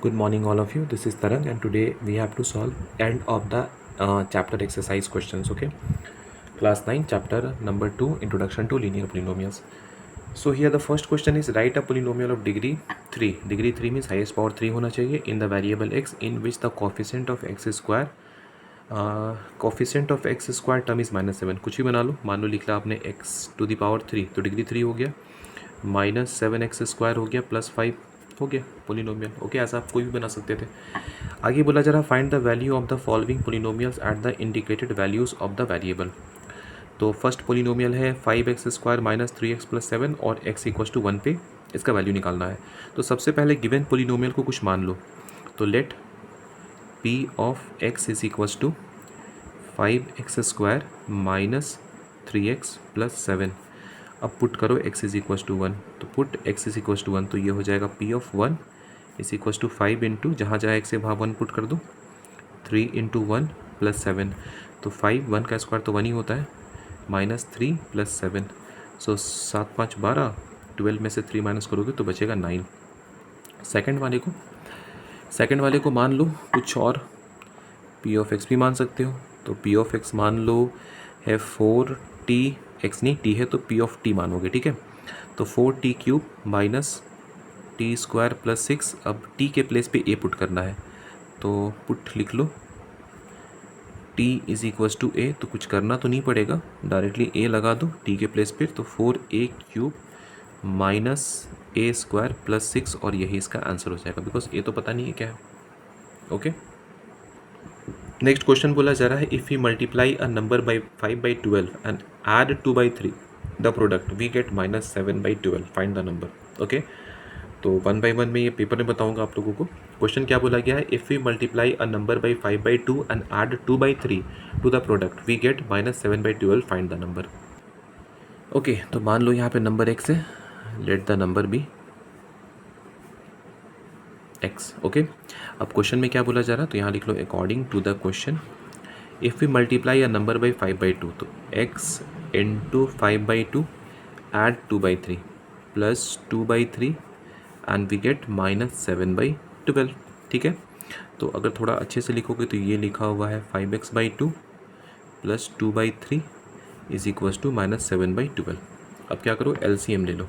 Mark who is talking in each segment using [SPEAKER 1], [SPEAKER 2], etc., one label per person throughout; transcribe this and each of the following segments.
[SPEAKER 1] Good morning, all of you. This is Tarang, and today we have to solve end of the chapter exercise questions. Okay, class 9, chapter number 2, Introduction to Linear Polynomials. So here the first question is write a polynomial of degree 3. Degree 3 means highest power 3 होना चाहिए in the variable x in which the coefficient of x square term is -7. कुछ भी बना लो, मान लो लिख ला आपने x to the power 3, तो degree 3 हो गया, -7x² हो गया, +5 हो गया पोलिनोमियल. ओके, ऐसा आप कोई भी बना सकते थे. आगे बोला जरा find the value of the following polynomials at the indicated values of the variable. तो फर्स्ट पोलिनोमियल है 5x² - 3x + 7 और x = 1 पे इसका वैल्यू निकालना है. तो सबसे पहले गिवन पोलिनोमियल को कुछ मान लो. तो late p of x = 5x² - 3x + 7. अब पुट करो x = 1. तो पुट x = 1, तो ये हो जाएगा p ऑफ 1 = 5 इंटू, जहाँ जहाँ x है वहाँ 1 पुट कर दो, 3 × 1 + 7. तो 5, 1 का स्क्वायर तो 1 ही होता है, -3 + 7. सो 7 5 12, 12 में से 3 माइनस करोगे तो बचेगा 9. सेकंड वाले को मान लो कुछ और, p ऑफ x भी मान सकते हो. तो p ऑफ x मान लो है 4t, x नहीं t है तो p ऑफ t मानोगे. ठीक है, तो 4t³ - t² + 6. अब t के प्लेस पे a पुट करना है, तो पुट लिख लो t = a. तो कुछ करना तो नहीं पड़ेगा, डायरेक्टली a लगा दो t के प्लेस पे. तो 4a³ - a² + 6, और यही इसका आंसर हो जाएगा, बिकॉज a तो पता नहीं है क्या है. ओके, नेक्स्ट क्वेश्चन बोला जा रहा है if you multiply a number by 5/12 and add 2/3 the product we get -7/12. Find the number. Okay, तो 1 by 1 में ये पेपर में बताऊंगा आप लोगों को. क्वेश्चन क्या बोला गया है, if you multiply a number by 5/2 and add 2/3 to the product we get -7/12. Find the number. Okay, तो मान लो यहाँ पे नंबर x है, let the number be x. Okay, अब क्वेश्चन में क्या बोला जा रहा है, तो यहाँ लिख लो according to the question if you multiply a number by 5/2, तो x × 5/2 add 2/3 plus 2/3 and we get -7/12. ठीक है, तो अगर थोड़ा अच्छे से लिखोगे तो ये लिखा हुआ है 5x/2 प्लस 2/3 = -7/12. अब क्या करो, LCM ले लो.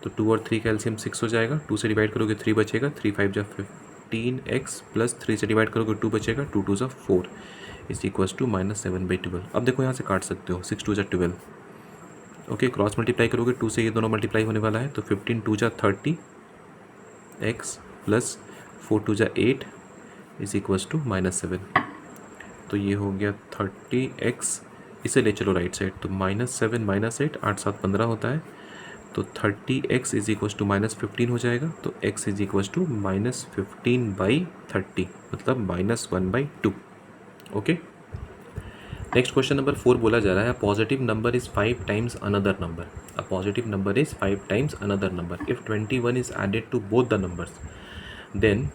[SPEAKER 1] तो 2 और 3 का LCM 6 हो जाएगा. 2 से डिवाइड करोगे 3 बचेगा, 3 5 जा 15x प्लस 3 से डिवाइड करोगे 2 बचेगा, 2 2 जा 4 = -7/12. अब देखो यहाँ से काट सकते हो, 6 2 जा 12. ओके, क्रॉस मल्टीप्लाई करोगे 2 से ये दोनों मल्टीप्लाई होने वाला है, तो 15 2 जा 30x प्लस 4 2 जा 8 = -7. तो ये हो गया 30x. इसे ले चलो राइट साइड, तो -7 -8 8 7 15 होता है, तो 30x = -15 हो जाएगा. तो x = -15/30, मतलब -1/2. ओके, नेक्स्ट क्वेश्चन नंबर 4 बोला जा रहा है positive number is 5 times another number. A positive number is 5 times another number. If 21 is added to both the numbers, then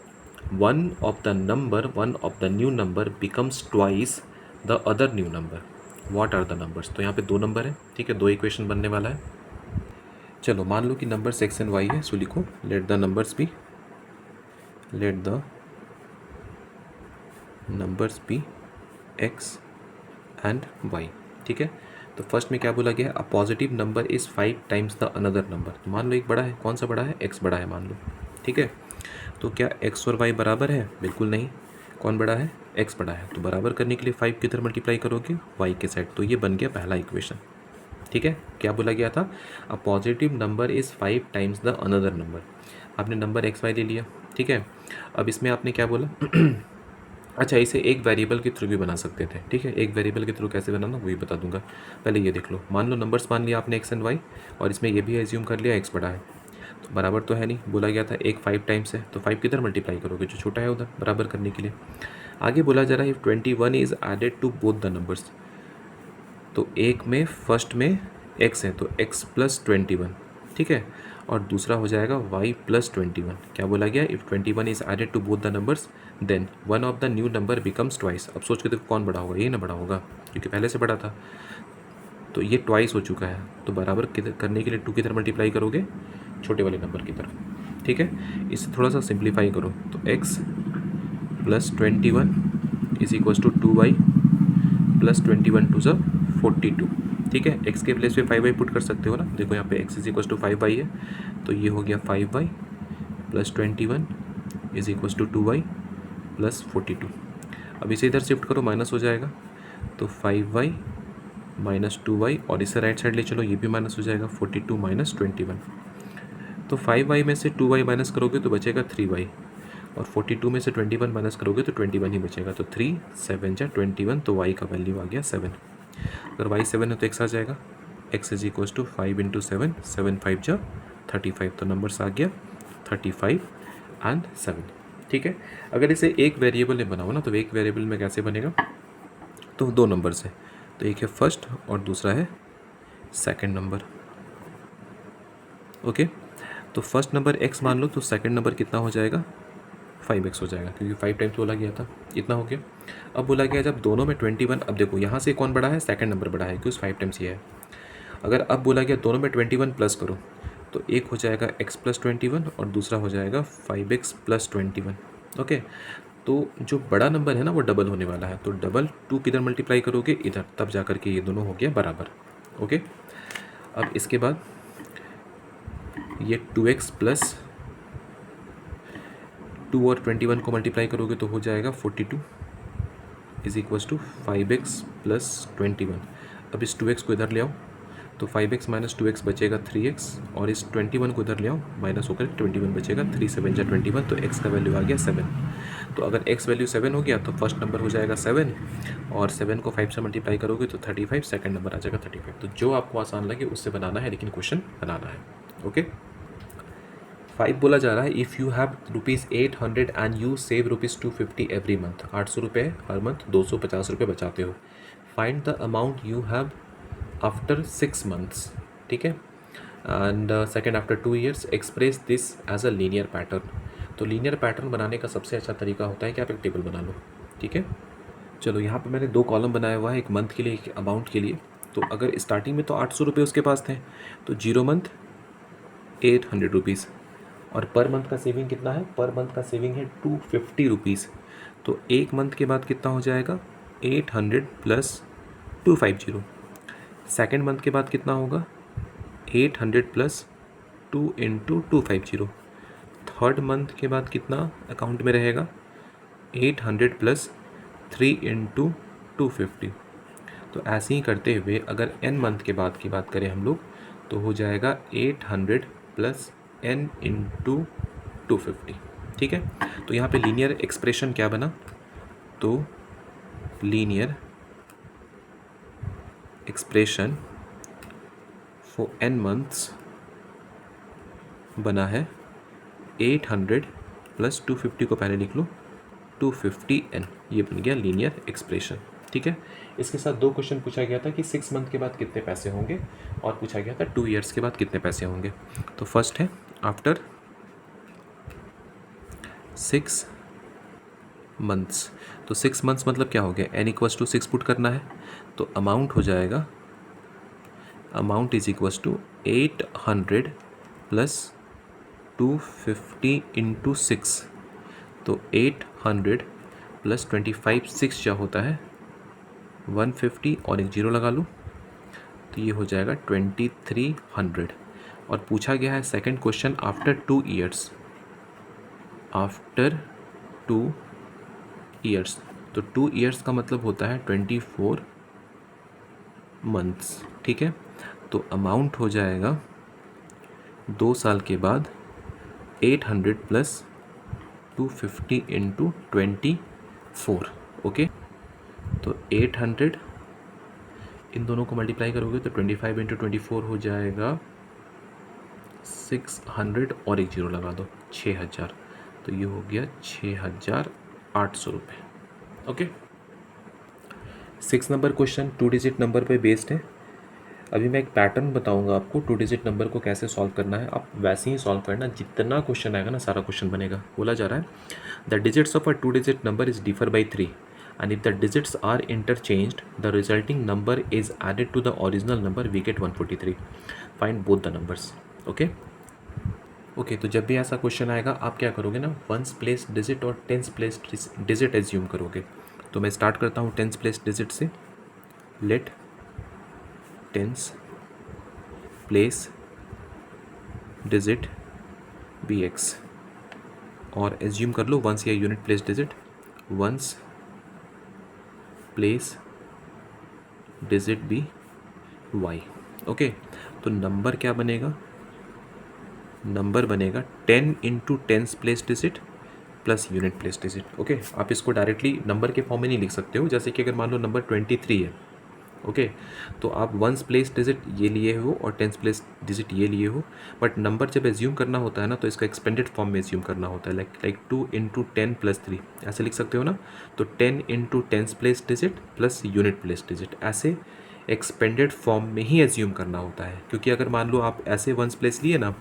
[SPEAKER 1] one of the new number becomes twice the other new number. What are the numbers? तो यहाँ पे 2 number है. ठीक है, 2 equation बनने वाला है. चलो मान लो कि नंबर x एंड y है, सो लिखो let the numbers be x and y. ठीक है, तो फर्स्ट में क्या बोला गया है, अ positive number is 5 times the another number. तो मान लो एक बड़ा है, कौन सा बड़ा है, x बड़ा है मान लो. ठीक है, तो क्या x और y बराबर है, बिल्कुल नहीं. कौन बड़ा है, x बड़ा है. तो बराबर करने के लिए 5 किधर मल्टीप्लाई करोगे, y के साइड. तो ये बन गया पहला इक्वेशन. ठीक है, क्या बोला गया था, अ positive number is 5 times the another number. आपने नंबर x y ले लिया. ठीक है, अब इसमें आपने क्या बोला अच्छा, इसे एक वेरिएबल के थ्रू भी बना सकते थे. ठीक है, एक वेरिएबल के थ्रू कैसे बनाना वही बता दूंगा. पहले ये देख लो, मान लो नंबर्स मान लिया आपने x एंड y, और इसमें ये भी एज्यूम कर लिया x बड़ा है. तो बराबर तो है नहीं, बोला गया था एक 5 टाइम्स है, तो 5 किधर मल्टीप्लाई करोगे, जो छोटा है उधर बराबर करने के लिए. आगे बोला जा रहा है if 21 is added to both the numbers. तो एक में फर्स्ट में x है, तो x + 21. ठीक है, और दूसरा हो जाएगा y + 21. क्या बोला गया, if 21 is added to both the numbers then one of the new number becomes twice. अब सोच के देखो कौन बड़ा होगा, ये ना बड़ा होगा क्योंकि पहले से बड़ा था. तो ये ट्वाइस हो चुका है, तो बराबर किधर करने के लिए 2 किधर मल्टीप्लाई करोगे, छोटे वाले नंबर की तरफ. ठीक है, इसे थोड़ा सा सिंप्लीफाई करो तो x plus 21 is equals to 2y plus 21 twos 42। ठीक है, x के प्लेस पे 5y पुट कर सकते हो ना, देखो यहाँ पे x is equals to 5y है, तो ये हो गया 5y plus 21 is equals to 2y plus 42। अब इसे इधर शिफ्ट करो, माइनस हो जाएगा, तो 5y माइनस 2y, और इसे राइट साइड ले चलो, ये भी माइनस हो जाएगा, 42 माइनस 21। तो 5y में से 2y माइनस करोगे तो बचेगा 3y, और 42 में से 21 माइनस करोगे तो 21 ही बचेगा, तो 3 7 जा 21, तो y का वैल्यू आ गया 7। अगर y 7 है तो x आ जाएगा, x is equals to 5 into 7, 7 5 जा 35, तो नंबर्स आ गया 35 एंड 7। ठीक है, अगर इसे एक वेरिएबल में बनाओ ना, तो एक वेरिएबल में कैसे बनेगा, तो दो नंबर्स है, तो एक है फर्स्ट और दूसरा है सेकंड नंबर। ओके, तो फर्स्ट नंबर x मान लो, तो सेकंड नंबर कितना हो जाएगा, 5x हो जाएगा, क्योंकि 5 टाइम्स बोला गया था, इतना हो गया। अब बोला गया जब दोनों में 21, अब देखो यहाँ से कौन बड़ा है, सेकंड नंबर बड़ा है, क्योंकि 5 टाइम्स ये है। अगर अब बोला गया दोनों में 21 प्लस करो, तो एक हो जाएगा x प्लस 21 और दूसरा हो जाएगा 5x प्लस 21। ओके, तो जो बड़ा नंबर है ना वो डबल होने वाला है, तो डबल 2 किधर मल्टीप्लाई करोगे, इधर, तब जा करके ये दोनों हो गया बराबर। ओके, अब इसके बाद ये 2x प्लस 2 और 21 को मल्टीप्लाई करोगे तो हो जाएगा 42 is equals to 5x plus 21। अब इस 2x को इधर ले आओ, तो 5x माइनस 2x बचेगा 3x, और इस 21 को इधर ले आओ, माइनस होकर 21 बचेगा, 3 7 जा 21, तो x का वैल्यू आ गया 7। तो अगर x वैल्यू 7 हो गया तो फर्स्ट नंबर हो जाएगा 7, और 7 को 5 से मल्टीप्लाई करोगे तो 35, सेकंड नंबर आ जाएगा 35। तो जो आपको आसान लगे उससे बनाना है, लेकिन क्वेश्चन बनाना है। ओके, 5 बोला जा रहा है, if you have ₹800 and you save ₹250 every month, 800 रुपये हर मंथ 250 रुपये बचाते हो, find the amount you have after 6 months. ठीक है, and second after 2 years, express this as a linear pattern. तो लीनियर पैटर्न बनाने का सबसे अच्छा तरीका होता है कि आप एक टेबल बना लो। ठीक है, चलो यहाँ पे मैंने 2 कॉलम बनाया हुआ है, एक मंथ के लिए एक अमाउंट के लिए। तो अगर स्टार्टिंग में तो 800 रुपये उसके पास थे, तो 0 मंथ 800 रुपीज़, और पर मंथ का सेविंग कितना है, पर मंथ का सेविंग है 250 रुपीज़। तो एक मंथ के बाद कितना हो जाएगा, 800 प्लस 250। सेकेंड मंथ के बाद कितना होगा, 800 प्लस 2 इंटू 250। थर्ड मंथ के बाद कितना अकाउंट में रहेगा, 800 प्लस 3 इंटू 250। तो ऐसे ही करते हुए अगर n मंथ के बाद की बात करें हम लोग, तो हो जाएगा 800 प्लस n इंटू 250। ठीक है, तो यहाँ पे लीनियर एक्सप्रेशन क्या बना, तो linear expression for n months बना है 800 प्लस 250 को पहले लिख लो 250n, ये बन गया लीनियर एक्सप्रेशन। ठीक है, इसके साथ 2 क्वेश्चन पूछा गया था कि 6 मंथ के बाद कितने पैसे होंगे, और पूछा गया था 2 ईयर्स के बाद कितने पैसे होंगे। तो फर्स्ट है आफ्टर 6 मंथ्स, तो 6 मंथ्स मतलब क्या हो गया, n इक्वल्स टू 6 पुट करना है, तो अमाउंट हो जाएगा, amount is equals to 800 plus 250 into 6, तो 800 प्लस 25 6 क्या होता है 150, और एक जीरो लगा लूँ, तो ये हो जाएगा 2300। और पूछा गया है second question after 2 years, after 2 years, तो 2 ईयर्स का मतलब होता है 24 मंथ्स। ठीक है, तो अमाउंट हो जाएगा 2 साल के बाद 800 प्लस 250 इंटू 24। ओके, तो 800 इन दोनों को मल्टीप्लाई करोगे तो 25 इंटू 24 हो जाएगा 600, और एक जीरो लगा दो 6000, तो ये हो गया 6800 रुपये। Okay, 6 number question 2 digit number पे बेस्ड है। अभी मैं एक पैटर्न बताऊंगा आपको 2 डिजिट नंबर को कैसे सॉल्व करना है, आप वैसे ही सॉल्व करना, जितना क्वेश्चन आएगा ना सारा क्वेश्चन बनेगा। बोला जा रहा है the digits of a 2 digit number is differ by 3 and if the digits are interchanged the resulting number is added to the original number, we get 143. Find both the numbers. Okay, okay, तो जब भी ऐसा question आएगा आप क्या करोगे ना, ones place digit और टेंस प्लेस डिजिट एज्यूम करोगे। तो मैं स्टार्ट करता हूँ टेंस प्लेस डिजिट से। Let tens place digit be x, और एज्यूम कर लो वंस या unit place digit, ones place digit be y. Okay, तो नंबर क्या बनेगा, नंबर बनेगा 10 into tens place digit plus unit place digit. Okay, आप इसको डायरेक्टली नंबर के फॉर्म में नहीं लिख सकते हो। जैसे कि अगर मान लो नंबर 23 है, ओके, तो आप वंस प्लेस डिजिट ये लिए हो और टेंस प्लेस डिजिट ये लिए हो, बट नंबर जब एज्यूम करना होता है ना, तो इसका एक्सपेंडेड फॉर्म में एज्यूम करना होता है, लाइक 2 इंटू 10 प्लस 3, ऐसे लिख सकते हो ना। तो 10 into tens place digit plus unit place digit, ऐसे एक्सपेंडेड फॉर्म में ही एज्यूम करना होता है। क्योंकि अगर मान लो आप ऐसे वंस प्लेस लिए ना,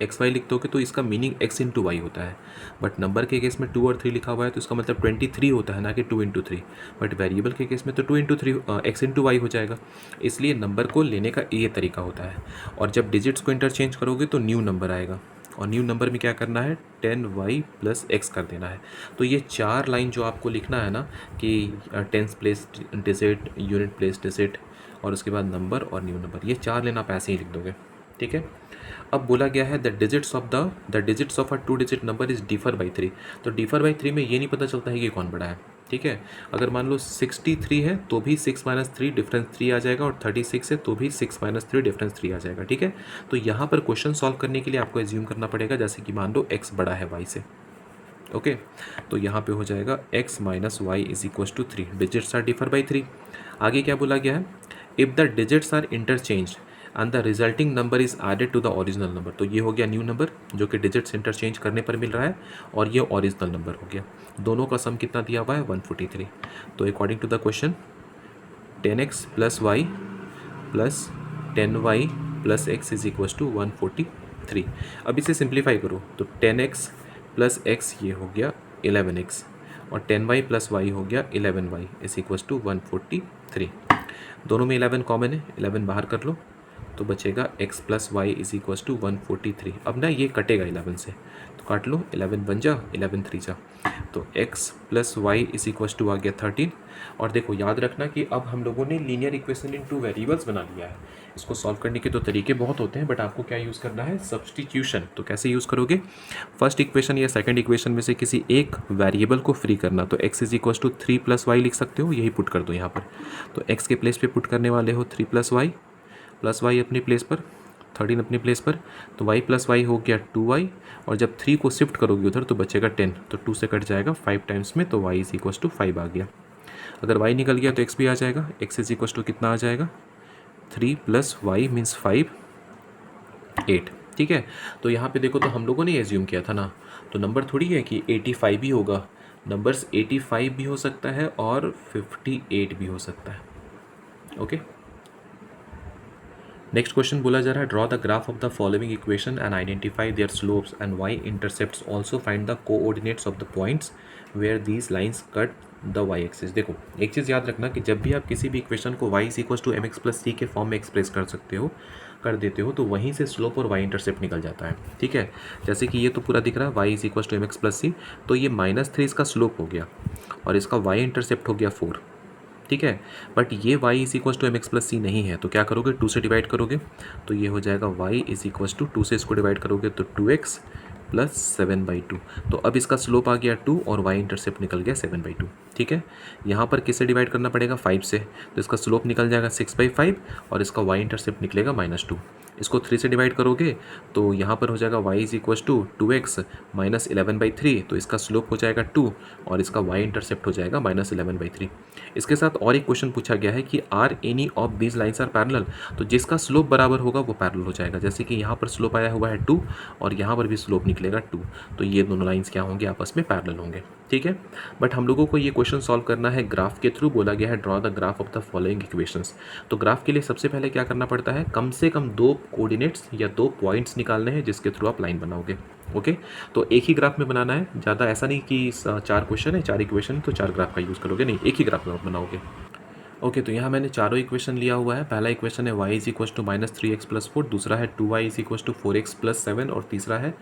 [SPEAKER 1] एक्स वाई लिख दोगे तो इसका मीनिंग एक्स इंटू वाई होता है, बट नंबर के केस में 2 और 3 लिखा हुआ है तो इसका मतलब 23 होता है, ना कि 2 इंटू 3। बट वेरिएबल के केस में तो 2 इंटू 3 एक्स इंटू वाई हो जाएगा। इसलिए नंबर को लेने का ये तरीका होता है। और जब डिजिट्स को इंटरचेंज करोगे तो न्यू नंबर आएगा, और न्यू नंबर में क्या करना है, 10y प्लस एक्स कर देना है। तो ये 4 लाइन जो आपको लिखना है ना, कि tense place digit, unit place digit, और उसके बाद नंबर और न्यू नंबर, ये 4 लाइन आप ऐसे ही लिख दोगे। ठीक है, अब बोला गया है the digits of a 2 digit number is differ by 3। तो डिफर बाई 3 में ये नहीं पता चलता है कि कौन बड़ा है। ठीक है, अगर मान लो 63 है तो भी 6 माइनस 3 डिफरेंस 3 आ जाएगा, और 36 है तो भी 6 माइनस 3 डिफरेंस 3 आ जाएगा। ठीक है, तो यहाँ पर क्वेश्चन सॉल्व करने के लिए आपको एज्यूम करना पड़ेगा जैसे कि मान लो x बड़ा है y से। ओके, तो यहाँ पे हो जाएगा x minus y is equals to 3, digits are differ by 3। आगे क्या बोला गया है, if the digits are interchange and the resulting number is added to the original number. तो ये हो गया न्यू नंबर जो कि डिजिट्स इंटरचेंज करने पर मिल रहा है, और ये ओरिजिनल नंबर हो गया। दोनों का सम कितना दिया हुआ है, 143। तो according to the question 10x plus y plus 10y plus x is equals to 143। अब इसे सिंप्लीफाई करो तो 10x प्लस एक्स ये हो गया 11x, और 10y प्लस वाई हो गया 11y इज इक्वस टू 143। दोनों में 11 कॉमन है, 11 बाहर कर लो तो बचेगा x plus y is equals to 143। अब ना ये कटेगा 11 से, तो काट लो, 11 बन जा, 11 3 जा, तो x plus y is equals to आ गया 13। और देखो याद रखना कि अब हम लोगों ने लीनियर इक्वेशन इन 2 वेरिएबल्स बना लिया है। इसको सॉल्व करने के तो तरीके बहुत होते हैं, बट आपको क्या यूज़ करना है, सब्सटीट्यूशन। तो कैसे यूज़ करोगे, फर्स्ट इक्वेशन या सेकंड इक्वेशन में से किसी एक वेरिएबल को फ्री करना। तो x is equals to 3 plus y लिख सकते हो, यही पुट कर दो यहाँ पर। तो x के प्लेस पे पुट करने वाले हो 3 प्लस वाई अपनी प्लेस पर, 13 अपनी प्लेस पर, तो y प्लस वाई हो गया 2y, और जब 3 को शिफ्ट करोगे उधर तो बचेगा 10, तो 2 से कट जाएगा 5 टाइम्स में, तो y इज इक्वस टू 5 आ गया। अगर y निकल गया तो x भी आ जाएगा, x इज इक्वस टू कितना आ जाएगा, 3 प्लस वाई मीन्स 5, 8। ठीक है, तो यहाँ पे देखो तो हम लोगों ने एज्यूम किया था ना, तो नंबर थोड़ी है कि 85 भी होगा, नंबर्स 85 भी हो सकता है और 58 भी हो सकता है। ओके, नेक्स्ट क्वेश्चन बोला जा रहा है, draw the graph of the following equation and identify their slopes and y intercepts, also find the coordinates of the points where these lines cut the y axis. देखो एक चीज़ याद रखना कि जब भी आप किसी भी इक्वेशन को y is equal to m x plus c के फॉर्म में एक्सप्रेस कर देते हो तो वहीं से स्लोप और y इंटरसेप्ट निकल जाता है। ठीक है, जैसे कि ये तो पूरा दिख रहा है y is equal to m x plus c, तो ये -3 इसका स्लोप हो गया, और इसका y इंटरसेप्ट हो गया 4। ठीक है, बट ये y is equal to m x plus c नहीं है, तो क्या करोगे, 2 से डिवाइड करोगे, तो ये हो जाएगा y इज इक्वल टू 2 से इसको डिवाइड करोगे तो 2x प्लस 7/2। तो अब इसका स्लोप आ गया 2 और y इंटरसेप्ट निकल गया 7/2। ठीक है, यहाँ पर किससे डिवाइड करना पड़ेगा, 5 से, तो इसका स्लोप निकल जाएगा 6/5 और इसका y इंटरसेप्ट निकलेगा -2। इसको 3 से डिवाइड करोगे तो यहाँ पर हो जाएगा y is equal to 2x minus 11/3, तो इसका स्लोप हो जाएगा 2 और इसका y इंटरसेप्ट हो जाएगा -11/3। इसके साथ और एक क्वेश्चन पूछा गया है कि are any of these lines are parallel, तो जिसका स्लोप बराबर होगा वो पैरेलल हो जाएगा। जैसे कि यहाँ पर स्लोप आया हुआ है 2 और यहाँ पर भी स्लोप निकलेगा 2, तो ये दोनों लाइन्स क्या होंगे, आपस में पैरेलल होंगे। ठीक है, बट हम लोगों को ये क्वेश्चन सॉल्व करना है ग्राफ के थ्रू। बोला गया है draw the graph of the following equations. तो ग्राफ के लिए सबसे पहले क्या करना पड़ता है, कम से कम 2 कोऑर्डिनेट्स या 2 पॉइंट्स निकालने हैं जिसके थ्रू आप लाइन बनाओगे। ओके, तो एक ही ग्राफ में बनाना है, ज़्यादा ऐसा नहीं कि 4 क्वेश्चन है 4 इक्वेशन तो 4 ग्राफ का यूज़ करोगे, नहीं, एक ही ग्राफ में आप बनाओगे। ओके, तो यहाँ मैंने चारों इक्वेशन लिया हुआ है। पहला इक्वेशन है y is equal to -3x+4, दूसरा है 2y is equal to 4x+7 और तीसरा है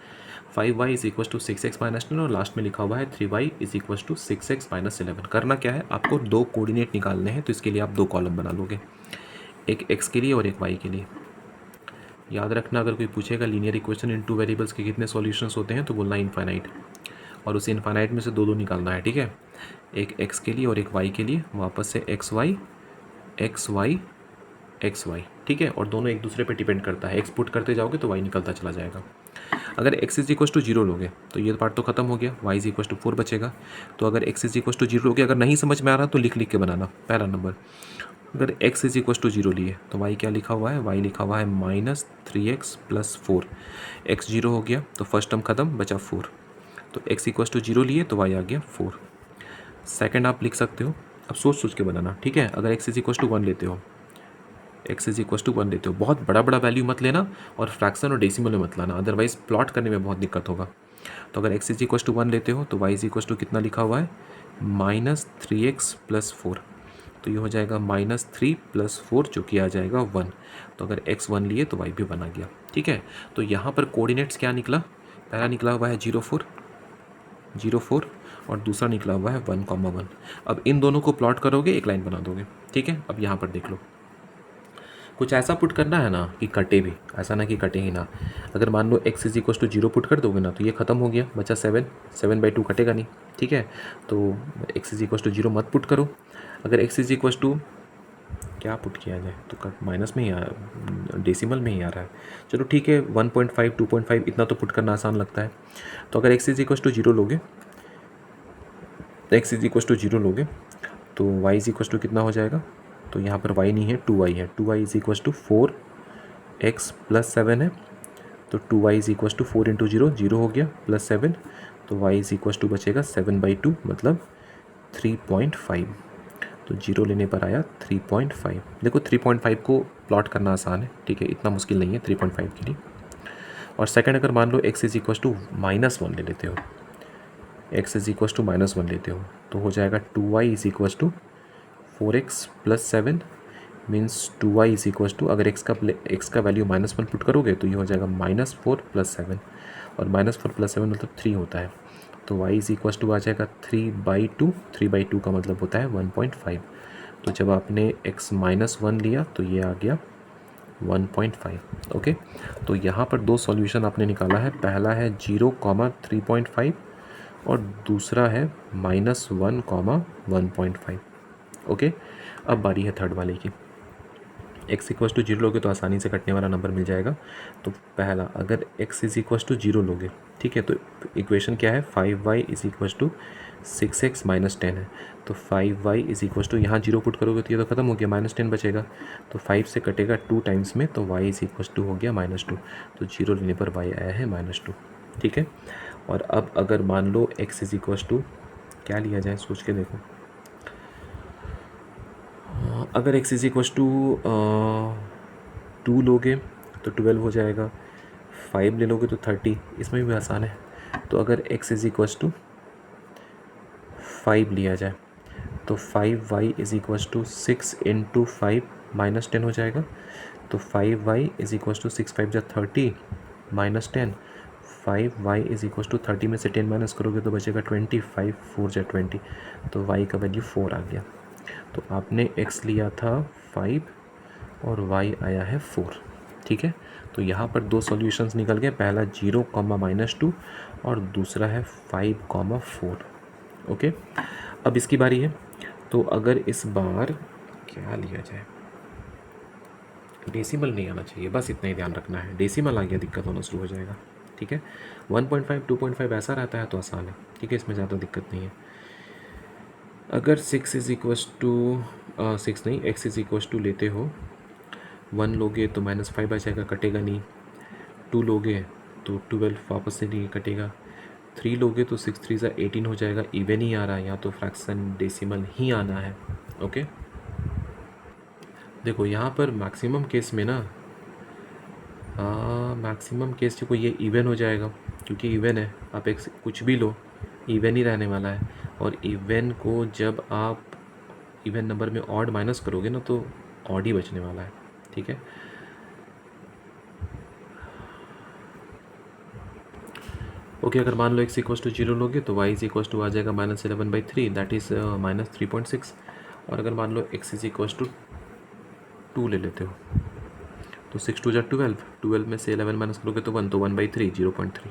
[SPEAKER 1] 5y is equal to 6x-10 और लास्ट में लिखा हुआ है 3y is equal to 6x-11। करना क्या है, आपको दो कोऑर्डिनेट निकालने हैं, तो इसके लिए आप दो कॉलम बना लोगे, एक x के लिए और एक y के लिए। याद रखना, अगर कोई पूछेगा linear equation in two variables के कितने सॉल्यूशंस होते हैं, तो बोलना इनफाइनाइट, और उस इनफाइनाइट में से दो दो निकालना है, ठीक है। एक x के लिए और एक y के लिए, वापस से एक्स वाई एक्स वाई, ठीक है। और दोनों एक दूसरे पे डिपेंड करता है, एक्स पुट करते जाओगे तो y निकलता चला जाएगा। अगर x इज इक्वल टू 0 लोगे तो ये पार्ट तो खत्म हो गया, y इज इक्वल टू 4 बचेगा। तो अगर x इज इक्वल टू 0 लोगे, अगर नहीं समझ में आ रहा तो लिख के बनाना। पहला नंबर, अगर x इज इक्वल टू 0 लिए तो y क्या लिखा हुआ है, y लिखा हुआ है -3x+4। x 0 हो गया तो फर्स्ट टर्म खत्म, बचा 4। तो x इक्वल टू 0 लिए तो y आ गया 4। सेकंड आप लिख सकते हो, अब सोच के बनाना, ठीक है। अगर x इज इक्वल टू 1 लेते हो, x इज इक्वल टू 1 लेते हो, बहुत बड़ा बड़ा वैल्यू मत लेना और फ्रैक्शन और डेसिमल में मत लाना, अदरवाइज प्लॉट करने में बहुत दिक्कत होगा। तो अगर x इज इक्वल टू 1 लेते हो तो y इज इक्वल टू कितना लिखा हुआ है, -3x+4। तो ये हो जाएगा -3+4 जो कि आ जाएगा 1। तो अगर x 1 लिए तो y भी 1 आ गया, ठीक है। तो यहाँ पर कोऑर्डिनेट्स क्या निकला, पहला निकला हुआ है 0 4 और दूसरा निकला हुआ है 1,1। अब इन दोनों को प्लॉट करोगे, एक लाइन बना दोगे, ठीक है। अब यहाँ पर देख लो, कुछ ऐसा पुट करना है ना कि कटे भी, ऐसा ना कि कटे ही ना। अगर मान लो x is equal to 0 put कर दोगे ना तो ये खत्म हो गया, बचा 7/2 कटेगा नहीं, ठीक है। तो x इज इक्वल टू 0 मत पुट करो। अगर x इज इक्वल टू क्या पुट किया जाए, तो कट माइनस में ही आ, डेसिमल में ही आ रहा है, चलो ठीक है। 1.5 2.5 इतना तो पुट करना आसान लगता है। तो अगर x इज इक्वल टू 0 लोगे, x इज इक्वल टू 0 लोगे तो y इज इक्वल टू कितना हो जाएगा, तो यहाँ पर y नहीं है, 2y है। 2y is equal to 4x+7 है, तो 2y is equal to 4 into 0 0 हो गया, +7, तो y इज इक्वल टू बचेगा 7/2 मतलब 3.5। तो 0 लेने पर आया 3.5। देखो 3.5 को प्लॉट करना आसान है, ठीक है, इतना मुश्किल नहीं है 3.5 के लिए। और सेकंड, अगर मान लो x इज इक्वल टू -1 ले लेते हो, x इज इक्वल टू -1 लेते हो तो हो जाएगा 2y is equal to 4x+7 means 2y is equal to, अगर x का वैल्यू -1 पुट करोगे तो ये हो जाएगा -4+7, और -4+7 मतलब 3 होता है। तो y इज इक्वल टू आ जाएगा 3/2। 3/2 का मतलब होता है 1.5। तो जब आपने x -1 लिया तो ये आ गया 1.5। ओके, तो यहाँ पर दो सॉल्यूशन आपने निकाला है, पहला है 0,3.5 और दूसरा है -1,1.5। ओके, अब बारी है थर्ड वाले की। x इक्वल टू 0 लोगे तो आसानी से कटने वाला नंबर मिल जाएगा। तो पहला, अगर x इज इक्वल टू 0 लोगे, ठीक है, तो इक्वेशन क्या है, 5y is equal to 6x-10 है। तो 5y इज इक्वल टू, यहाँ 0 पुट करोगे तो ये तो खत्म हो गया, -10 बचेगा, तो 5 से कटेगा 2 टाइम्स में, तो y इज इक्वल टू हो गया -2। तो 0 लेने पर y आया है -2, ठीक है। और अब अगर मान लो x इज इक्वल टू, क्या लिया जाए सोच के देखो, अगर x इज इक्वल टू 2 लोगे तो 12 हो जाएगा, 5 ले लोगे तो 30, इसमें भी आसान है। तो अगर x इज इक्वल टू 5 लिया जाए तो 5y is equal to 6 into 5 -10 हो जाएगा। तो 5y इज इक्वल टू 6 5 जा 30 -10, 5y इज इक्वल टू 30 में से 10 माइनस करोगे तो बचेगा 20, 5 4 जा 20, तो y का वैल्यू 4 आ गया। तो आपने x लिया था 5 और y आया है 4, ठीक है। तो यहाँ पर दो सॉल्यूशंस निकल गए, पहला 0, -2 और दूसरा है 5, 4। ओके, अब इसकी बारी है। तो अगर इस बार क्या लिया जाए, डेसिमल नहीं आना चाहिए, बस इतना ही ध्यान रखना है, डेसिमल आ गया दिक्कत होना शुरू हो जाएगा, ठीक है। 1.5 2.5 ऐसा रहता है तो आसान है, ठीक है, इसमें ज़्यादा दिक्कत नहीं है। अगर 6 इज इक्वल टू 6 नहीं, x इज इक्वल टू लेते हो, 1 लोगे तो -5 आ जाएगा, कटेगा नहीं। 2 लोगे तो 12 वापस से नहीं कटेगा। 3 लोगे तो 6 3 ज़ा 18 हो जाएगा, इवन ही आ रहा है, यहाँ तो फ्रैक्शन डेसिमल ही आना है। ओके, देखो यहाँ पर मैक्सिमम केस में ना, मैक्सिमम केस देखो ये इवन हो जाएगा, क्योंकि इवन है, आप एक कुछ भी लो इवन ही रहने वाला है। और इवन को जब आप इवन नंबर में ऑड माइनस करोगे ना तो ऑड ही बचने वाला है, ठीक है। ओके, अगर मान लो x इक्वस टू 0 लोगे तो y इज इक्वस टू आ जाएगा -11/3, दैट इज़ -3.6। और अगर मान लो x इज इक्वस टू 2 ले लेते हो तो 6 2 12, 12 में से 11 माइनस करोगे तो 1, तो 1/3 0.3।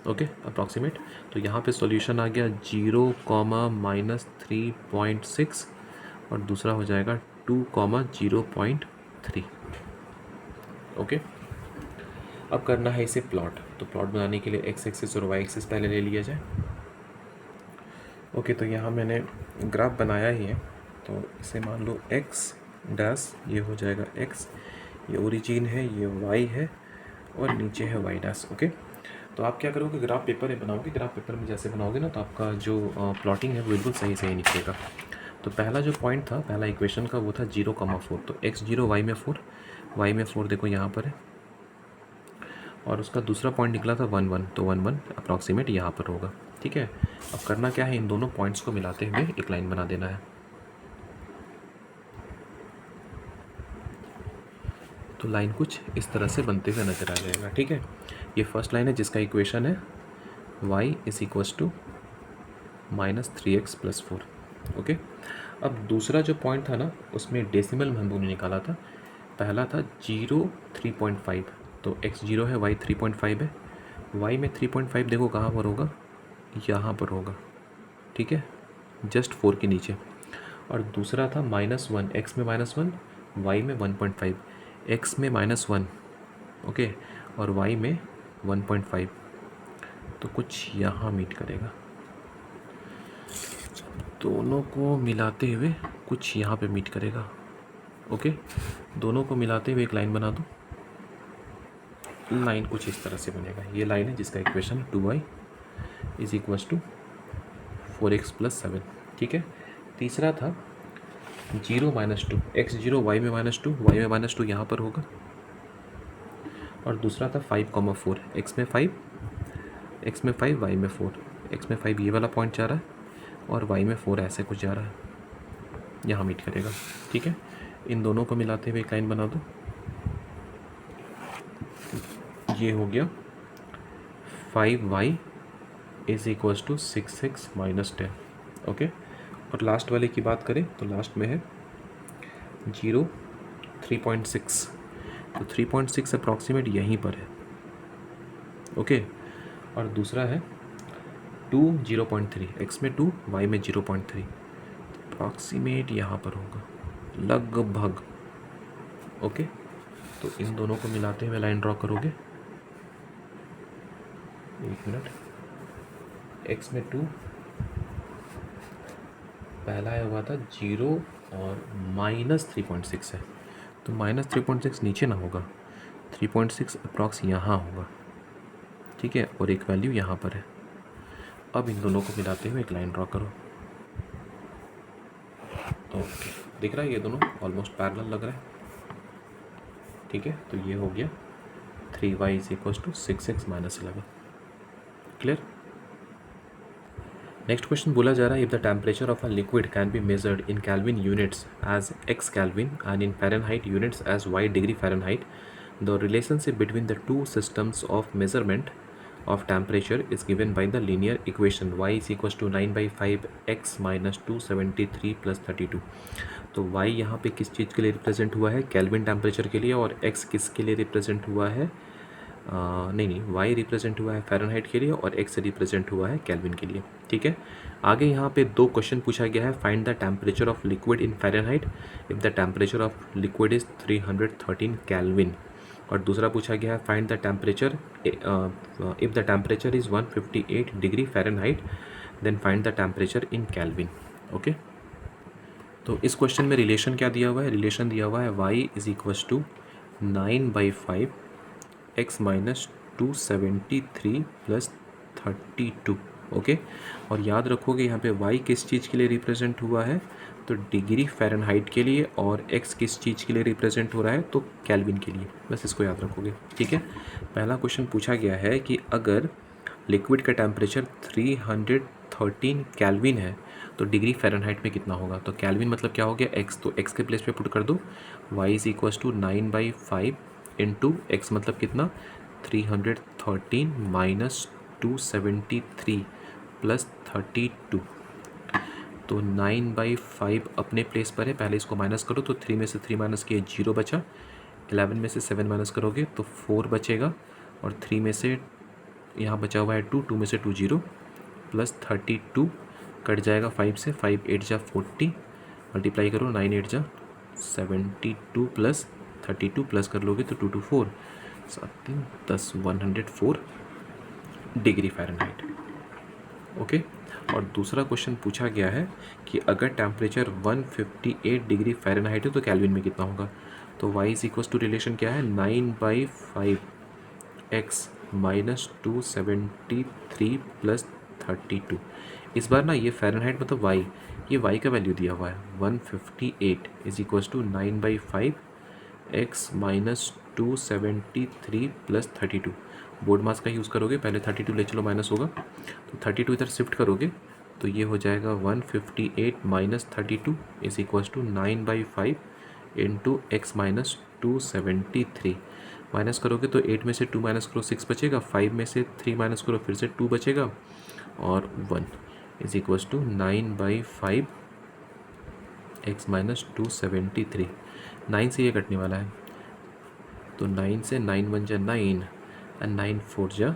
[SPEAKER 1] Okay, approximate. तो यहाँ पे सॉल्यूशन आ गया 0, -3.6 और दूसरा हो जाएगा 2, 0.3। ओके, अब करना है इसे प्लॉट। तो प्लॉट बनाने के लिए एक्स एक्सिस और वाई एक्सिस पहले ले लिया जाए। ओके, तो यहाँ मैंने ग्राफ बनाया ही है, तो इसे मान लो एक्स डैश, ये हो जाएगा एक्स, ये ओरिजिन है, ये वाई है और नीचे है वाई डैश। ओके, तो आप क्या करोगे, ग्राफ पेपर में बनाओगे। ग्राफ पेपर में जैसे बनाओगे ना तो आपका जो प्लॉटिंग है वो बिल्कुल सही सही निकलेगा। तो पहला जो पॉइंट था, पहला इक्वेशन का, वो था 0,4। तो x0 y में 4, y में 4 देखो यहाँ पर है, और उसका दूसरा पॉइंट निकला था 1 1, तो 1 1 अप्रॉक्सीमेट यहाँ पर होगा, ठीक है। अब करना क्या है, इन दोनों पॉइंट्स को मिलाते हुए एक लाइन बना देना है। तो लाइन कुछ इस तरह से बनते हुए नजर आ जाएगा, ठीक है। ये फर्स्ट लाइन है जिसका इक्वेशन है y is equals to -3x + 4। Okay, अब दूसरा जो पॉइंट था ना उसमें डेसिमल में हम लोगों ने निकाला था। पहला था 0 3.5, तो x 0 है, y 3.5 है। y में 3.5 देखो कहाँ पर होगा, यहाँ पर होगा, ठीक है, जस्ट 4 के नीचे। और दूसरा था -1, x में -1, y में 1.5, x में -1, ओके, और y में 1.5, तो कुछ यहाँ मीट करेगा। दोनों को मिलाते हुए कुछ यहाँ पे मीट करेगा। ओके, दोनों को मिलाते हुए एक लाइन बना दो। लाइन कुछ इस तरह से बनेगा। ये लाइन है जिसका equation 2y is equals to 4x + 7, ठीक है। तीसरा था 0 - 2, x 0 y में -2, y में -2 यहाँ पर होगा। और दूसरा था 5,4, x में 5, x में 5, y में 4, x में 5 ये वाला पॉइंट जा रहा है और y में 4 ऐसे कुछ जा रहा है, यहाँ मीट करेगा, ठीक है। इन दोनों को मिलाते हुए एक लाइन बना दो। ये हो गया 5y is equals to 6x - 10। Okay, और लास्ट वाले की बात करें तो लास्ट में है 0 3.6, तो 3.6 अप्रॉक्सीमेट यहीं पर है। ओके, और दूसरा है 2 0.3, x में 2, y में 0.3, अप्रॉक्सीमेट यहाँ पर होगा लगभग। ओके, तो इन दोनों को मिलाते हुए लाइन ड्रॉ करोगे। एक मिनट, x में 2, पहला आया हुआ था 0 और -3.6 है, तो -3.6 नीचे ना होगा, 3.6 अप्रॉक्स यहाँ होगा, ठीक है, और एक वैल्यू यहाँ पर है। अब इन दोनों को मिलाते हुए एक लाइन ड्रॉ करो। ओके, दिख रहा है ये दोनों ऑलमोस्ट पैरेलल लग रहा है, ठीक है। तो ये हो गया 3y is equals to 6x - 11। Clear. Next question बोला जा रहा है, if the temperature of a liquid can be measured in kelvin units as x kelvin and in Fahrenheit units as y degree Fahrenheit, the relationship between the two systems of measurement of temperature is given by the linear equation y is equals to 9/5x - 273 + 32। तो y यहाँ पे किस चीज़ के लिए represent हुआ है, kelvin temperature के लिए, और x किसके लिए रिप्रेजेंट हुआ है, नहीं, y रिप्रेजेंट हुआ है फ़ारेनहाइट के लिए और x रिप्रेजेंट हुआ है केल्विन के लिए, ठीक है। आगे यहाँ पे दो क्वेश्चन पूछा गया है, find the temperature of liquid in Fahrenheit if the temperature of liquid is 313 kelvin, और दूसरा पूछा गया है, find the temperature if the temperature is 158 degree Fahrenheit then find the temperature in kelvin. Okay, तो इस क्वेश्चन में relation क्या दिया हुआ है, रिलेशन दिया हुआ है y is equals to 9/5x - 273 + 32। Okay, और याद रखोगे यहाँ पे y किस चीज़ के लिए रिप्रेजेंट हुआ है, तो डिग्री फ़ारेनहाइट के लिए, और x किस चीज़ के लिए रिप्रेजेंट हो रहा है, तो केल्विन के लिए, बस इसको याद रखोगे, ठीक है। पहला क्वेश्चन पूछा गया है कि अगर लिक्विड का टेम्परेचर 313 केल्विन है तो डिग्री फ़ारेनहाइट में कितना होगा? तो केल्विन मतलब क्या हो गया? एक्स, तो एक्स के प्लेस पे पुट कर दो, y is equals to 9/5 into x मतलब कितना? 313 माइनस 273 प्लस 32। तो 9/5 अपने प्लेस पर है, पहले इसको माइनस करो तो 3 में से 3 माइनस किए 0 बचा, 11 में से 7 माइनस करोगे तो 4 बचेगा, और 3 में से यहाँ बचा हुआ है 2, 2 में से 2 0 प्लस 32 कट जाएगा 5 से, 5 8 जा 40 मल्टीप्लाई करो, 9 8 जा 72 प्लस 32 प्लस कर लोगे तो 2 2 4 7 3 10 104 डिग्री फ़ारेनहाइट। ओके। और दूसरा क्वेश्चन पूछा गया है कि अगर टेम्परेचर 158 डिग्री फ़ारेनहाइट है तो केल्विन में कितना होगा? तो y is equals to relation क्या है? 9/5 x माइनस 273 प्लस 32। इस बार ना ये फ़ारेनहाइट मतलब y, ये y का वैल्यू दिया हुआ है 158 is equals to 9/5 x minus 273 plus 32। BODMAS का यूज़ करोगे, पहले 32 ले चलो माइनस होगा, तो 32 इधर शिफ्ट करोगे तो ये हो जाएगा 158 minus 32 is equals to 9/5 into x minus 273। Minus करोगे तो 8 में से 2 माइनस करो 6 बचेगा, 5 में से 3 माइनस करो फिर से 2 बचेगा, और 1 is equals to 9/5 x minus 273। 9 से ये कटने वाला है तो 9 से 9 1 जा 9 एंड 9 4 जा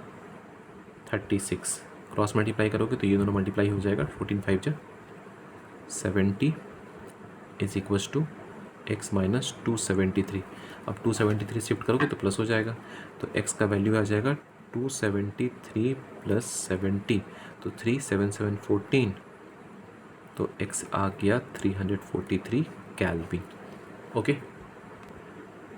[SPEAKER 1] 36। क्रॉस मल्टीप्लाई करोगे तो ये दोनों मल्टीप्लाई हो जाएगा, 14 5 जा 70 is equals to x minus 273। अब 273 शिफ्ट करोगे तो प्लस हो जाएगा, तो एक्स का वैल्यू आ जाएगा 273 प्लस 70, तो 3 7 7 14, तो एक्स आ गया 343 kelvin. Okay.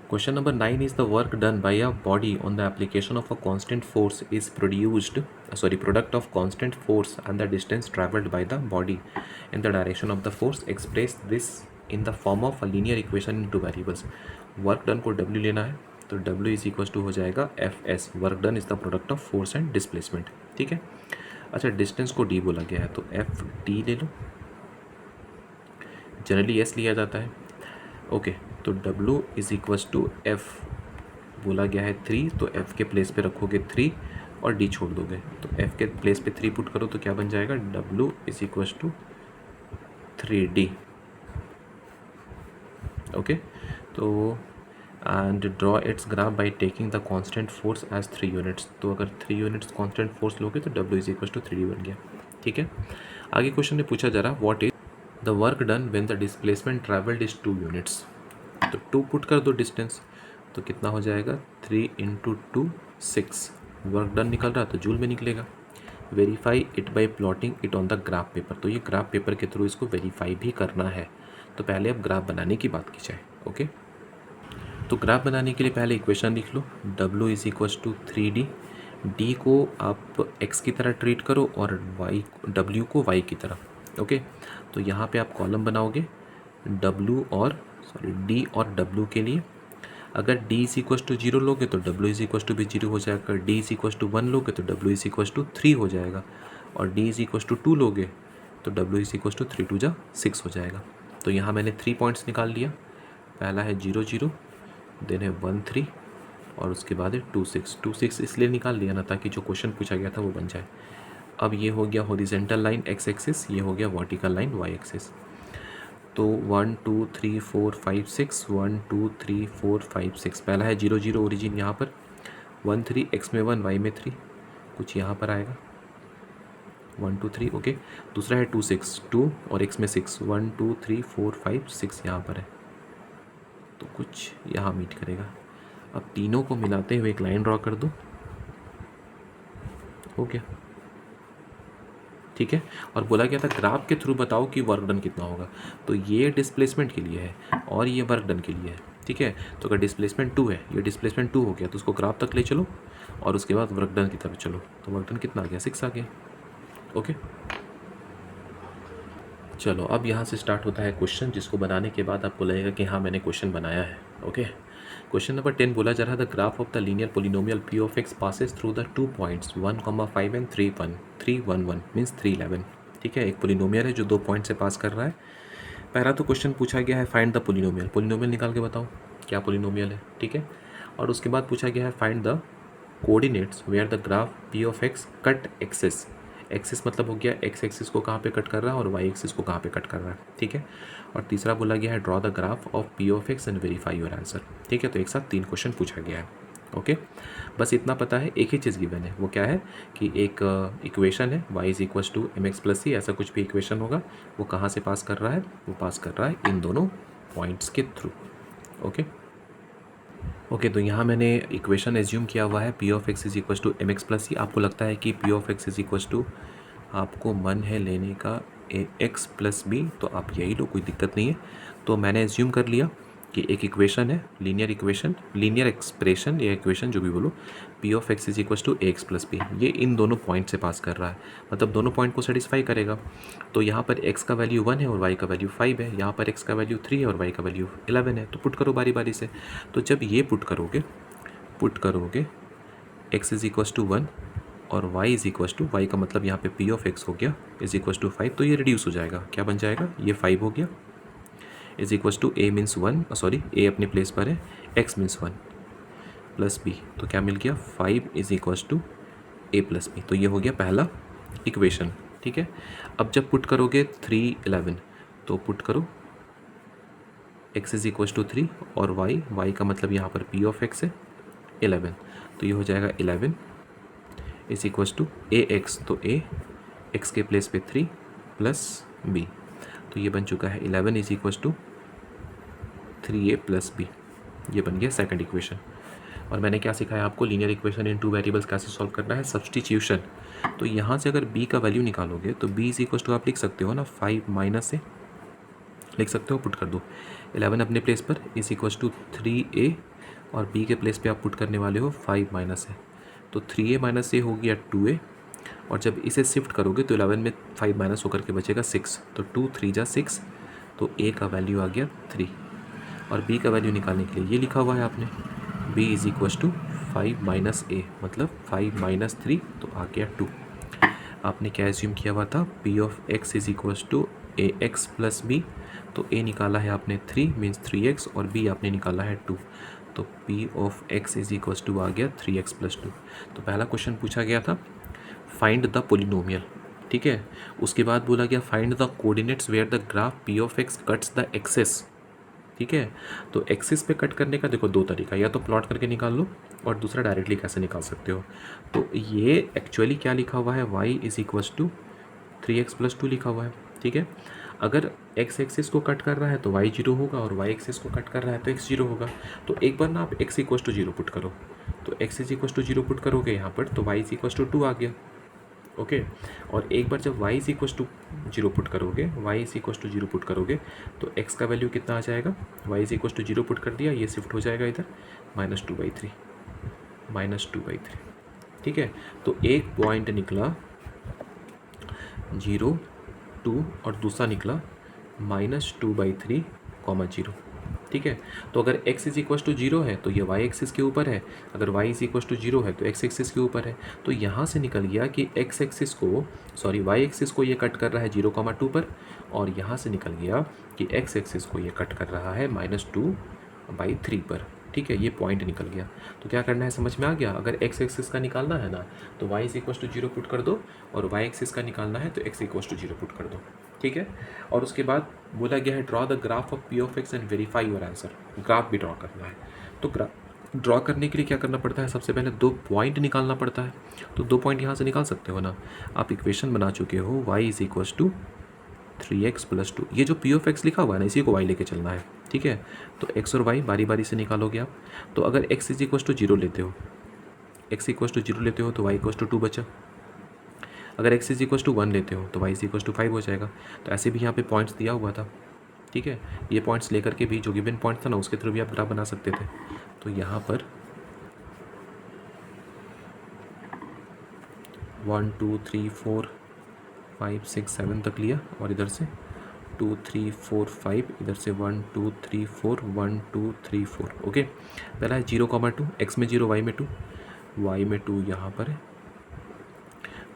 [SPEAKER 1] Question number 9 is the work done by a body on the application of a constant force is product of constant force and the distance traveled by the body in the direction of the force. Express this in the form of a linear equation in two variables. Work done को W लेना है तो W is equal to हो जाएगा Fs. Work done is the product of force and displacement. ठीक है। अच्छा, distance को D बोला गया है तो Ft ले लो, जनरली S लिया जाता है। ओके, तो W is equals to F बोला गया है 3, तो F के प्लेस पे रखोगे 3 और D छोड़ दोगे, तो F के प्लेस पे 3 पुट करो तो क्या बन जाएगा? W is equals to 3D। Okay, तो and draw its graph by taking the constant force as 3 units. तो अगर 3 यूनिट्स कांस्टेंट फोर्स लोगे तो W is equals to 3D बन गया। ठीक है। आगे क्वेश्चन में पूछा जा रहा what is the work done when the displacement travelled is 2 units. तो 2 पुट कर दो डिस्टेंस, तो कितना हो जाएगा? 3 इंटू 2 6। वर्क डन निकल रहा तो जूल में निकलेगा। Verify it by plotting it on the graph paper. तो ये ग्राफ पेपर के थ्रू इसको वेरीफाई भी करना है, तो पहले अब ग्राफ बनाने की बात की जाए। ओके, तो ग्राफ बनाने के लिए पहले इक्वेशन लिख लो, W is equals to 3D। D को आप X की तरह ट्रीट करो और W को Y की तरह। ओके, तो यहाँ पे आप कॉलम बनाओगे D और W के लिए। अगर D इज इक्वस टू 0 लोगे तो W इज इक्वस टू भी 0 हो जाएगा। D इज इक्वस टू 1 लोगे तो W इज इक्वस टू 3 हो जाएगा, और D इज इक्वस टू 2 लोगे तो W इज इक्वस टू 3 2 जा 6 हो जाएगा। तो यहाँ मैंने 3 पॉइंट्स निकाल लिया। पहला है 0 0, देन है 1 3, और उसके बाद है 2 6। 2 6 इसलिए निकाल लिया ना ताकि जो क्वेश्चन पूछा गया था वो बन जाए। अब ये हो गया हॉरिजेंटल लाइन x एक्सिस, ये हो गया वर्टिकल लाइन y एक्सिस। तो 1 2 3 4 5 6, 1 2 3 4 5 6। पहला है 0 0 ओरिजिन यहाँ पर, 1 3 x में 1 y में 3, कुछ यहाँ पर आएगा 1 2 3। ओके, दूसरा है 2 6, 2 और x में 6, 1 2 3 4 5 6 यहाँ पर है, तो कुछ यहाँ मीट करेगा। अब तीनों को मिलाते हुए एक लाइन ड्रॉ कर दो, हो गया। ठीक है, और बोला गया था ग्राफ के थ्रू बताओ कि वर्क डन कितना होगा। तो ये डिस्प्लेसमेंट के लिए है और ये वर्क डन के लिए है। ठीक है, तो अगर डिस्प्लेसमेंट 2 है, ये डिस्प्लेसमेंट 2 हो गया तो उसको ग्राफ तक ले चलो और उसके बाद वर्क डन की तरफ चलो, तो वर्क डन कितना आ गया? 6 आ गया। ओके, चलो अब यहाँ से स्टार्ट होता है क्वेश्चन, जिसको बनाने के बाद आपको लगेगा कि हाँ मैंने क्वेश्चन बनाया है। ओके, क्वेश्चन नंबर 10 बोला जा रहा the graph of the linear polynomial P of x passes through the 2 points 1,5 and 3,11 means 311। ठीक है, एक पोलिनोमियल है जो 2 पॉइंट से पास कर रहा है। पहला तो क्वेश्चन पूछा गया है फाइंड द पोलिनोमियल, पोलिनोमियल निकाल के बताओ क्या पोलिनोमियल है। ठीक है, और उसके बाद पूछा गया है find the coordinates where the graph p of x cut axis. Axis मतलब हो गया एक्स एक्सिस को कहाँ पे कट कर रहा है और वाई एक्सिस को कहाँ पे कट कर रहा है। ठीक है, और तीसरा बोला गया है draw the graph of P of x and verify your answer. ठीक है, तो एक साथ 3 क्वेश्चन पूछा गया है। ओके, बस इतना पता है, एक ही चीज़ गिवन है, वो क्या है कि एक इक्वेशन है y is equal to m x plus c, ऐसा कुछ भी इक्वेशन होगा, वो कहाँ से पास कर रहा है, वो पास कर रहा है इन दोनों पॉइंट्स के थ्रू। ओके, तो यहाँ मैंने इक्वेशन एज्यूम किया हुआ है P of x is equal to m x plus c. आपको लगता है कि P of x is equal to, आपको मन है लेने का ए एक्स प्लस बी, तो आप यही लो, कोई दिक्कत नहीं है। तो मैंने एज्यूम कर लिया कि एक इक्वेशन है, लीनियर इक्वेशन, लीनियर एक्सप्रेशन या इक्वेशन जो भी बोलो, p of x is equal to a x plus b, ये इन दोनों पॉइंट से पास कर रहा है, मतलब दोनों पॉइंट को सेटिस्फाई करेगा। तो यहाँ पर x का वैल्यू 1 है और y का वैल्यू 5 है, यहाँ पर x का वैल्यू 3 है और y का वैल्यू 11 है। तो पुट करो बारी बारी से। तो जब ये पुट करोगे x इज इक्वल टू 1 और y is equal to, y का मतलब यहाँ पे p ऑफ x हो गया इज इक्वल टू 5, तो ये रिड्यूस हो जाएगा, क्या बन जाएगा, ये 5 हो गया, is equal to a means 1, sorry a अपने प्लेस पर है, x मीन्स 1 प्लस b, तो क्या मिल गया 5 is equal to a plus b. तो ये हो गया पहला इक्वेशन। ठीक है, अब जब पुट करोगे 3 11, तो पुट करो x इज इक्वल टू 3 और y का मतलब यहाँ पर p ऑफ x है 11, तो ये हो जाएगा 11 is equal to a x, तो a x के प्लेस पे 3 प्लस b, तो ये बन चुका है 11 is equal to 3a plus b, ये बन गया सेकंड इक्वेशन। और मैंने क्या सिखाया आपको, लीनियर इक्वेशन इन 2 वेरिएबल्स कैसे सॉल्व करना है, सब्स्टिट्यूशन। तो यहाँ से अगर b का वैल्यू निकालोगे तो b इज इक्वल टू आप लिख सकते हो ना 5 माइनस से लिख सकते हो, पुट कर दो 11 अपने प्लेस पर इज इक्वल टू 3a और b के प्लेस पे आप पुट करने वाले हो 5 माइनस है, तो 3a माइनस ए हो गया 2a, और जब इसे शिफ्ट करोगे तो 11 में 5 माइनस होकर के बचेगा 6, तो 2 3 जा 6, तो a का वैल्यू आ गया 3, और b का वैल्यू निकालने के लिए ये लिखा हुआ है आपने b is equal to 5 minus a, मतलब 5 माइनस 3, तो आ गया 2। आपने क्या एज्यूम किया हुआ था, p of x is equal to a x plus b, तो a निकाला है आपने 3 मीन्स 3x और b आपने निकाला है 2, तो p of x is equal to आ गया 3x प्लस 2। तो पहला क्वेश्चन पूछा गया था फाइंड द पोलिनोमियल। ठीक है, उसके बाद बोला गया find the coordinates where the graph p of x cuts the axes. ठीक है, तो एक्सिस पे कट करने का देखो 2 तरीका, या तो प्लॉट करके निकाल लो और दूसरा डायरेक्टली कैसे निकाल सकते हो। तो ये एक्चुअली क्या लिखा हुआ है, y is equal to 3x plus 2 लिखा हुआ है। ठीक है, अगर x एक्सिस को कट कर रहा है तो y 0 होगा और y एक्सिस को कट कर रहा है तो x 0 होगा। तो एक बार ना आप x इक्वल टू 0 पुट करो, तो x is equal to 0 put करोगे यहाँ पर तो y इज इक्वल टू 2 आ गया। ओके, और एक बार जब y is equal to 0 put करोगे, y is equal to 0 put करोगे तो x का वैल्यू कितना आ जाएगा, y is equal to 0 put कर दिया, ये शिफ्ट हो जाएगा इधर -2/3, -2/3। ठीक है, तो एक पॉइंट निकला 0 2 और दूसरा निकला -2/3, 0। ठीक है, तो अगर x इज इक्वल टू 0 है तो ये y एक्सिस के ऊपर है, अगर y इज इक्वल टू 0 है तो x एक्सिस के ऊपर है। तो यहाँ से निकल गया कि x एक्सिस को, सॉरी y एक्सिस को ये कट कर रहा है 0,2 पर, और यहाँ से निकल गया कि x एक्सिस को ये कट कर रहा है -2/3 पर। ठीक है, ये पॉइंट निकल गया। तो क्या करना है समझ में आ गया, अगर x एक्सिस का निकालना है ना तो y is equal to 0 put कर दो, और y एक्सिस का निकालना है तो x इक्वल टू 0 पुट कर दो। ठीक है, और उसके बाद बोला गया है draw the graph of p of x and verify your answer. Graph भी ड्रॉ करना है, तो ग्राफ ड्रॉ करने के लिए क्या करना पड़ता है, सबसे पहले 2 पॉइंट निकालना पड़ता है। तो 2 पॉइंट यहाँ से निकाल सकते हो ना, आप इक्वेशन बना चुके हो y is equal to 3x plus 2, ये जो p ऑफ x लिखा हुआ है ना इसी को y लेके चलना है। ठीक है, तो x और y बारी बारी से निकालोगे आप। तो अगर x इज इक्वल टू 0 लेते हो, x इक्वल टू 0 लेते हो तो y इक्वल टू 2 बचा। अगर x इज इक्वल टू 1 लेते हो तो y इज इक्वल टू 5 हो जाएगा। तो ऐसे भी यहाँ पे पॉइंट्स दिया हुआ था। ठीक है, ये पॉइंट्स लेकर के भी जो गिवन पॉइंट था ना उसके थ्रू भी आप ग्राफ बना सकते थे। तो यहाँ पर 1 2 3 4 5 6 7 तक लिया और इधर से 2 3 4 5, इधर से 1 2 3 4 1 2 3 4। ओके, पहला है 0,2, x में 0 y में 2, y में 2 यहाँ पर है।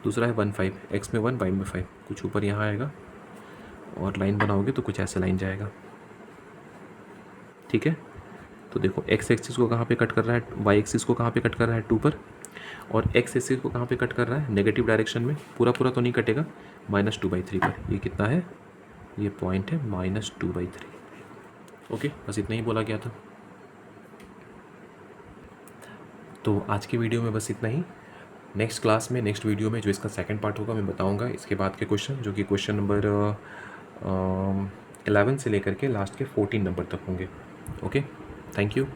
[SPEAKER 1] दूसरा है 1 5, x में 1 y में 5, कुछ ऊपर यहाँ आएगा और लाइन बनाओगे तो कुछ ऐसे लाइन जाएगा। ठीक है, तो देखो x एक्सिस को कहाँ पे कट कर रहा है, y एक्सिस को कहाँ पे कट कर रहा है 2 पर, और x एक्सिस को कहाँ पे कट कर रहा है नेगेटिव डायरेक्शन में, पूरा पूरा तो नहीं कटेगा, -2/3 पर। ये कितना है, ये पॉइंट है -2/3। ओके, बस इतना ही बोला गया था। तो आज की वीडियो में बस इतना ही। नेक्स्ट क्लास में, नेक्स्ट वीडियो में जो इसका सेकंड पार्ट होगा मैं बताऊंगा इसके बाद के क्वेश्चन, जो कि क्वेश्चन नंबर 11 से लेकर के लास्ट के 14 नंबर तक होंगे। Okay, thank you.